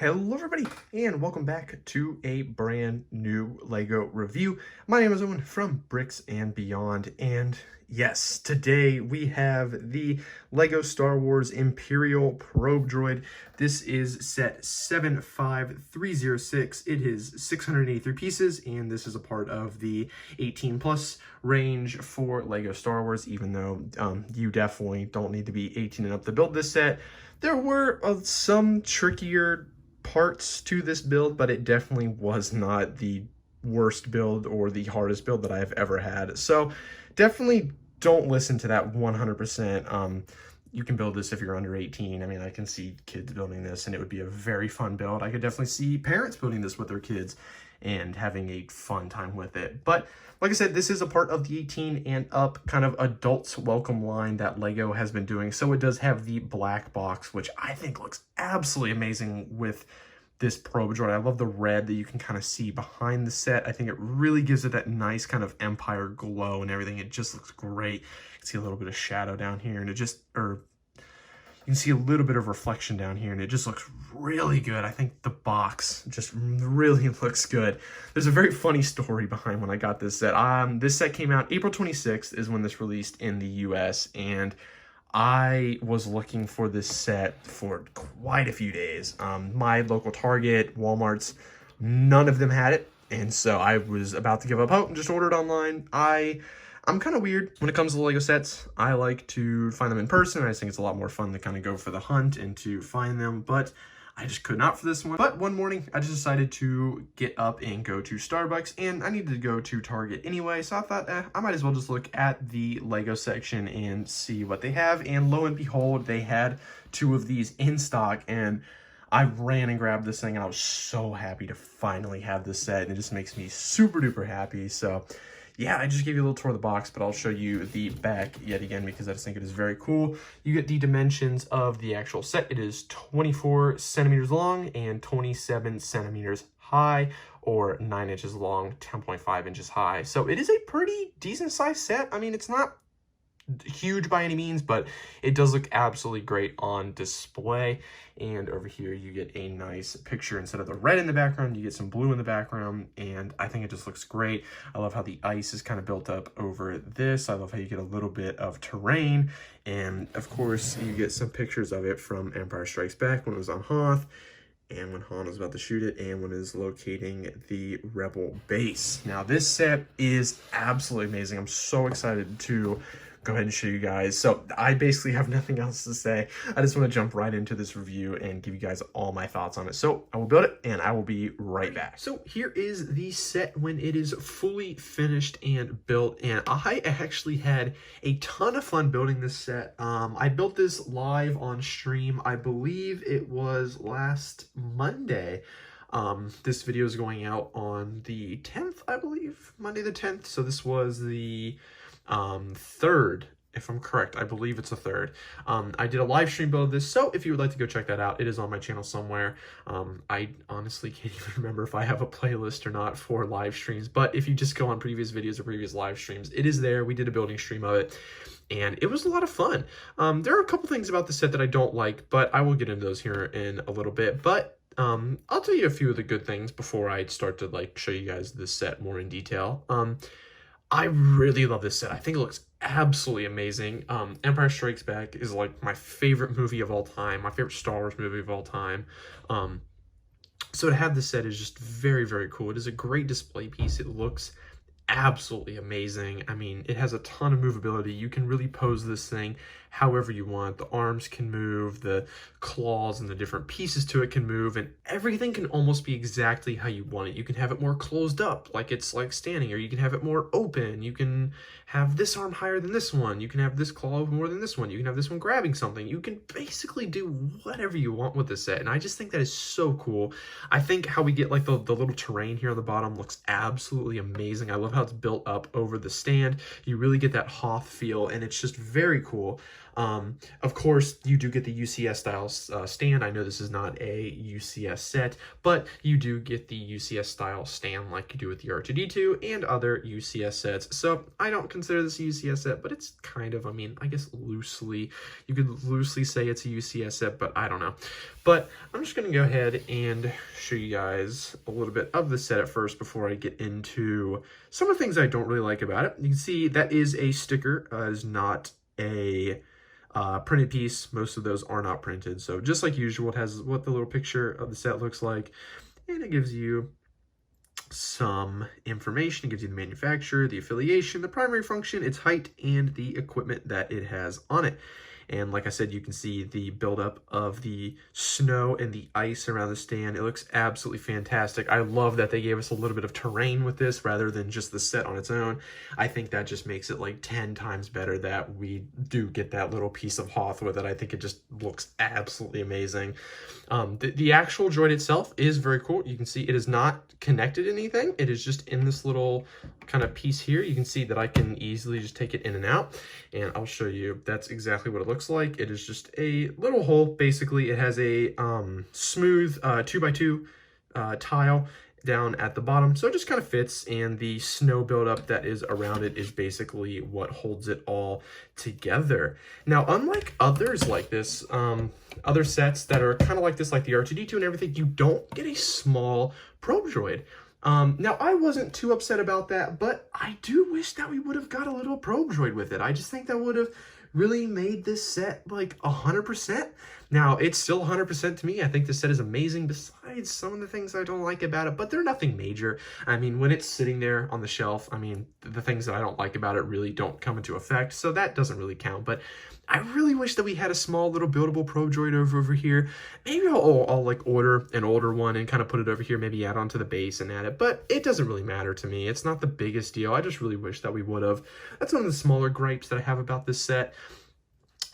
Hello everybody and welcome back to a brand new LEGO review. My name is Owen from Bricks and Beyond, and yes, today we have the LEGO Star Wars Imperial probe droid. This is set 75306. It is 683 pieces, and this is a part of the 18 plus range for LEGO Star Wars, even though you definitely don't need to be 18 and up to build this set. There were some trickier parts to this build, but it definitely was not the worst build or the hardest build that I've ever had. So definitely don't listen to that 100%. You can build this if you're under 18. I mean, I can see kids building this and it would be a very fun build. I could definitely see parents building this with their kids and having a fun time with it. But like I said, this is a part of the 18 and up kind of adults welcome line that LEGO has been doing. So it does have the black box, which I think looks absolutely amazing with this probe droid. I love the red that you can kind of see behind the set. I think it really gives it that nice kind of Empire glow and everything. It just looks great. You can see a little bit of shadow down here, and you can see a little bit of reflection down here, and it just looks really good. I think the box just really looks good. There's a very funny story behind when I got this set. This set came out April 26th is when this released in the US, and I was looking for this set for quite a few days. My local Target, Walmart's, none of them had it, and so I was about to give up hope and just ordered online. I'm kind of weird when it comes to LEGO sets. I like to find them in person. I just think it's a lot more fun to kind of go for the hunt and to find them, but I just could not for this one. But one morning, I just decided to get up and go to Starbucks, and I needed to go to Target anyway, so I thought, I might as well just look at the LEGO section and see what they have, and lo and behold, they had two of these in stock, and I ran and grabbed this thing, and I was so happy to finally have this set, and it just makes me super duper happy. So yeah, I just gave you a little tour of the box, but I'll show you the back yet again because I just think it is very cool. You get the dimensions of the actual set. It is 24 centimeters long and 27 centimeters high, or 9 inches long, 10.5 inches high. So it is a pretty decent sized set. I mean, it's not huge by any means, but it does look absolutely great on display. And over here you get a nice picture. Instead of the red in the background, you get some blue in the background, and I think it just looks great. I love how the ice is kind of built up over this. I love how you get a little bit of terrain, and of course you get some pictures of it from Empire Strikes Back when it was on Hoth, and when Han was about to shoot it, and when it is locating the Rebel base. Now this set is absolutely amazing. I'm so excited to go ahead and show you guys. So I basically have nothing else to say. I just want to jump right into this review and give you guys all my thoughts on it. So I will build it and I will be right back. So here is the set when it is fully finished and built, and I actually had a ton of fun building this set. I built this live on stream. I believe it was last Monday. This video is going out on the 10th, I believe, Monday the 10th. So this was the 3rd, if I'm correct. I believe it's the 3rd. I did a live stream build of this, so if you would like to go check that out, it is on my channel somewhere. I honestly can't even remember if I have a playlist or not for live streams, but if you just go on previous videos or previous live streams, it is there. We did a building stream of it, and it was a lot of fun. There are a couple things about the set that I don't like, but I will get into those here in a little bit. But I'll tell you a few of the good things before I start to show you guys this set more in detail. I really love this set. I think it looks absolutely amazing. Empire Strikes Back is like my favorite movie of all time, my favorite Star Wars movie of all time. So to have this set is just very, very cool. It is a great display piece. It looks absolutely amazing. I mean, it has a ton of movability. You can really pose this thing however you want. The arms can move, the claws and the different pieces to it can move, and everything can almost be exactly how you want it. You can have it more closed up, like it's like standing, or you can have it more open. You can have this arm higher than this one. You can have this claw open more than this one. You can have this one grabbing something. You can basically do whatever you want with this set, and I just think that is so cool. I think how we get like the little terrain here on the bottom looks absolutely amazing. I love how it's built up over the stand. You really get that Hoth feel, and it's just very cool. Of course, you do get the UCS style stand. I know this is not a UCS set, but you do get the UCS style stand like you do with the R2-D2 and other UCS sets. So I don't consider this a UCS set, but it's kind of, I mean, I guess loosely, you could loosely say it's a UCS set, but I don't know. But I'm just going to go ahead and show you guys a little bit of the set at first before I get into some of the things I don't really like about it. You can see that is a sticker, is not a printed piece. Most of those are not printed. So just like usual, it has what the little picture of the set looks like, and it gives you some information. It gives you the manufacturer, the affiliation, the primary function, its height, and the equipment that it has on it. And like I said, you can see the buildup of the snow and the ice around the stand. It looks absolutely fantastic. I love that they gave us a little bit of terrain with this rather than just the set on its own. I think that just makes it like 10 times better that we do get that little piece of Hoth with it. I think it just looks absolutely amazing. The actual droid itself is very cool. You can see it is not connected to anything. It is just in this little kind of piece here. You can see that I can easily just take it in and out, and I'll show you. That's exactly what it looks like. It is just a little hole. Basically, it has a smooth 2x2 tile down at the bottom, so it just kind of fits, and the snow buildup that is around it is basically what holds it all together. Now, unlike others like this, other sets that are kind of like this, like the R2-D2 and everything, you don't get a small probe droid. Now, I wasn't too upset about that, but I do wish that we would have got a little probe droid with it. I just think that would have really made this set like 100%. Now, it's still 100% to me. I think this set is amazing besides some of the things I don't like about it, but they're nothing major. I mean, when it's sitting there on the shelf, I mean, the things that I don't like about it really don't come into effect, so that doesn't really count. But I really wish that we had a small little buildable probe droid over here. Maybe I'll like order an older one and kind of put it over here, maybe add onto the base and add it, but it doesn't really matter to me. It's not the biggest deal. I just really wish that we would have. That's one of the smaller gripes that I have about this set.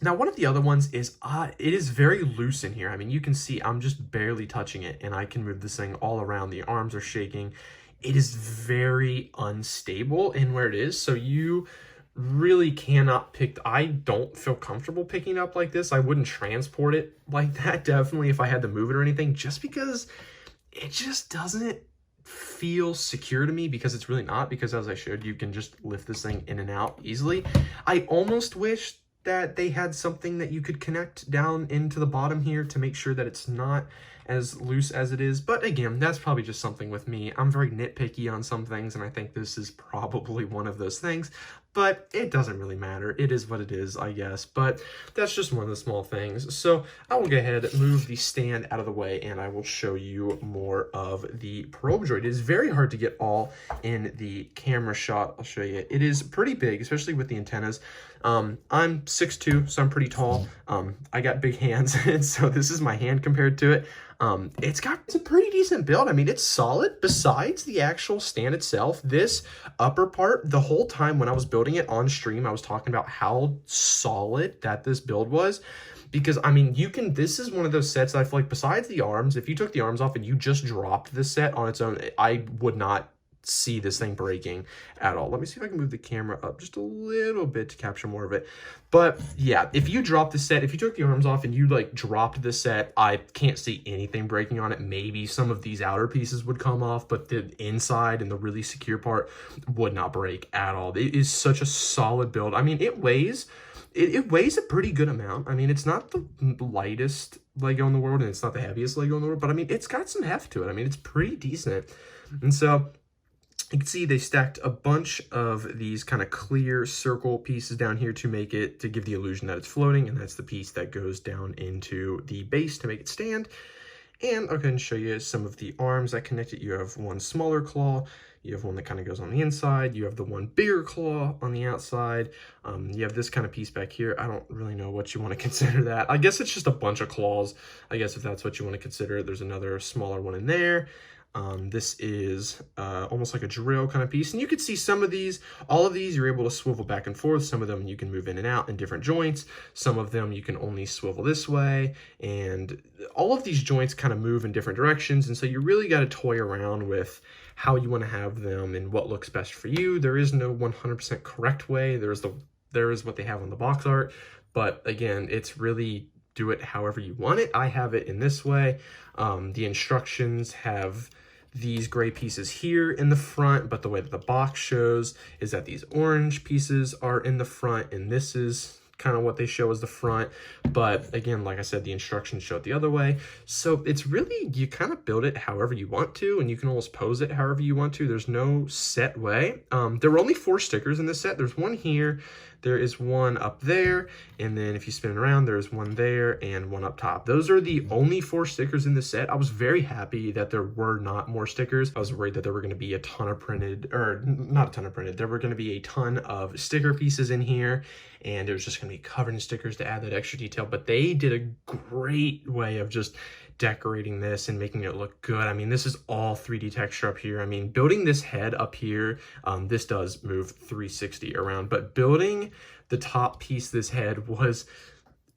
Now, one of the other ones is it is very loose in here. I mean, you can see I'm just barely touching it, and I can move this thing all around. The arms are shaking. It is very unstable in where it is, so you really cannot pick. I don't feel comfortable picking up like this. I wouldn't transport it like that, definitely, if I had to move it or anything, just because it just doesn't feel secure to me, because it's really not, because as I showed, you can just lift this thing in and out easily. I almost wish that they had something that you could connect down into the bottom here to make sure that it's not as loose as it is. But again, that's probably just something with me. I'm very nitpicky on some things, and I think this is probably one of those things. But it doesn't really matter. It is what it is, I guess. But that's just one of the small things. So I will go ahead and move the stand out of the way, and I will show you more of the probe droid. It is very hard to get all in the camera shot. I'll show you. It is pretty big, especially with the antennas. I'm 6'2", so I'm pretty tall. I got big hands, and so this is my hand compared to it. It's a pretty decent build. I mean, it's solid. Besides the actual stand itself, this upper part, the whole time when I was building it on stream, I was talking about how solid that this build was. Because, I mean, this is one of those sets that I feel like, besides the arms, if you took the arms off and you just dropped this set on its own, I would not see this thing breaking at all. Let me see if I can move the camera up just a little bit to capture more of it. But yeah, if you drop the set, if you took the arms off and you like dropped the set, I can't see anything breaking on it. Maybe some of these outer pieces would come off, but the inside and the really secure part would not break at all. It is such a solid build. I mean, it weighs a pretty good amount. I mean, it's not the lightest Lego in the world, and it's not the heaviest Lego in the world, but I mean, it's got some heft to it. I mean, it's pretty decent. And so you can see they stacked a bunch of these kind of clear circle pieces down here to give the illusion that it's floating, and that's the piece that goes down into the base to make it stand. And I'll go ahead and show you some of the arms that connect it. You have one smaller claw, you have one that kind of goes on the inside, you have the one bigger claw on the outside, you have this kind of piece back here. I don't really know what you want to consider that. I guess it's just a bunch of claws, I guess, if that's what you want to consider. There's another smaller one in there. This is almost like a drill kind of piece, and you can see some of these, all of these, you're able to swivel back and forth. Some of them you can move in and out in different joints. Some of them you can only swivel this way, and all of these joints kind of move in different directions, and so you really got to toy around with how you want to have them and what looks best for you. There is no 100% correct way. There is what they have on the box art, But again, it's really do it however you want it. I have it in this way. The instructions have these gray pieces here in the front, but the way that the box shows is that these orange pieces are in the front, and this is kind of what they show as the front. But again, like I said, the instructions show it the other way. So it's really, you kind of build it however you want to, and you can almost pose it however you want to. There's no set way. There were only 4 stickers in this set. There's one here, there is one up there, and then if you spin it around, there's one there and one up top. Those are the only 4 stickers in the set. I was very happy that there were not more stickers. I was worried that there were going to be a ton of printed, or not a ton of printed, there were going to be a ton of sticker pieces in here, and it was just going to be covered in stickers to add that extra detail. But they did a great way of just decorating this and making it look good. I mean, this is all 3D texture up here. I mean, building this head up here, this does move 360 around, but building the top piece of this head was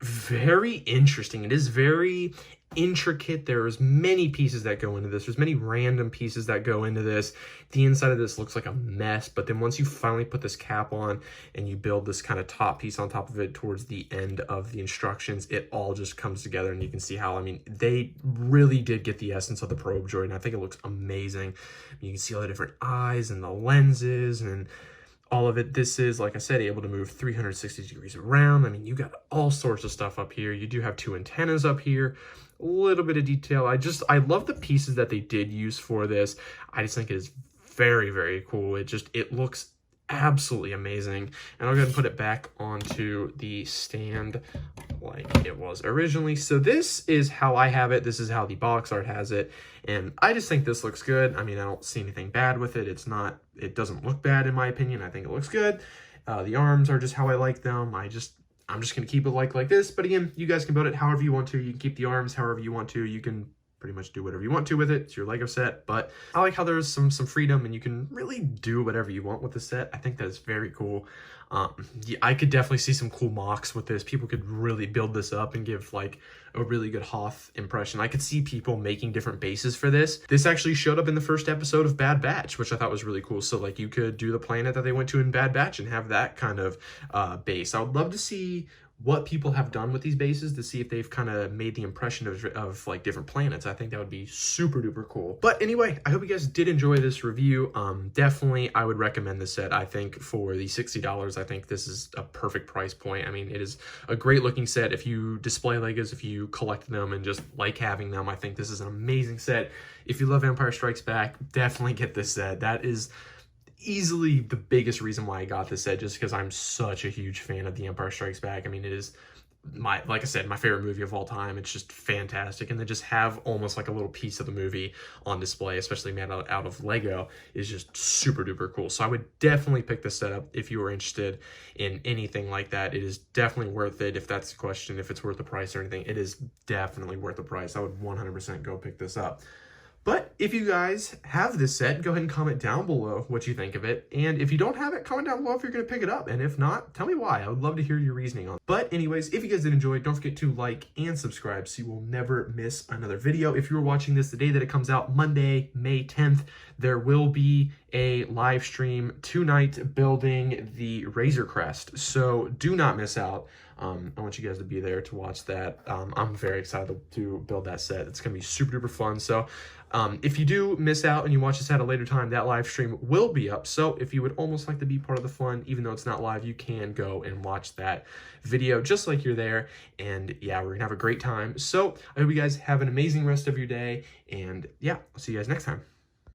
very interesting. It is very intricate. There's many pieces that go into this. There's many random pieces that go into this. The inside of this looks like a mess, but then once you finally put this cap on and you build this kind of top piece on top of it towards the end of the instructions, it all just comes together, and you can see how, I mean, they really did get the essence of the probe droid, and I think it looks amazing. You can see all the different eyes and the lenses and all of it. This is, like I said, able to move 360 degrees around. I mean, you got all sorts of stuff up here. You do have 2 antennas up here, a little bit of detail. I love the pieces that they did use for this. I just think it is very, very cool. It looks absolutely amazing. And I'll go ahead and put it back onto the stand like it was originally. So this is how I have it. This is how the box art has it. And I just think this looks good. I mean, I don't see anything bad with it. It doesn't look bad in my opinion. I think it looks good. The arms are just how I like them. I'm just going to keep it like this. But again, you guys can build it however you want to. You can keep the arms however you want to. You can pretty much do whatever you want to with it. It's your Lego set, but I like how there's some freedom and you can really do whatever you want with the set. I think that is very cool. Yeah, I could definitely see some cool mocks with this. People could really build this up and give like a really good Hoth impression. I could see people making different bases for this. This actually showed up in the first episode of Bad Batch, which I thought was really cool. So like you could do the planet that they went to in Bad Batch and have that kind of base. I would love to see what people have done with these bases to see if they've kind of made the impression of like different planets. I think that would be super duper cool. But anyway, I hope you guys did enjoy this review. Definitely, I would recommend this set. I think for the $60, I think this is a perfect price point. I mean, it is a great looking set. If you display Legos, if you collect them and just like having them, I think this is an amazing set. If you love Empire Strikes Back, definitely get this set. That is easily the biggest reason why I got this set, just because I'm such a huge fan of The Empire Strikes Back. I mean, it is like I said, my favorite movie of all time. It's just fantastic. And to just have almost like a little piece of the movie on display, especially made out of Lego, is just super duper cool. So I would definitely pick this set up if you were interested in anything like that. It is definitely worth it. If that's the question, if it's worth the price or anything, it is definitely worth the price. I would 100% go pick this up. But if you guys have this set, go ahead and comment down below what you think of it. And if you don't have it, comment down below if you're going to pick it up. And if not, tell me why. I would love to hear your reasoning on it. But anyways, if you guys did enjoy, don't forget to like and subscribe so you will never miss another video. If you're watching this the day that it comes out, Monday, May 10th, there will be a live stream tonight building the Razor Crest. So do not miss out. I want you guys to be there to watch that. I'm very excited to build that set. It's going to be super duper fun. So if you do miss out and you watch this at a later time, that live stream will be up. So if you would almost like to be part of the fun, even though it's not live, you can go and watch that video just like you're there. And yeah, we're going to have a great time. So I hope you guys have an amazing rest of your day. And yeah, I'll see you guys next time.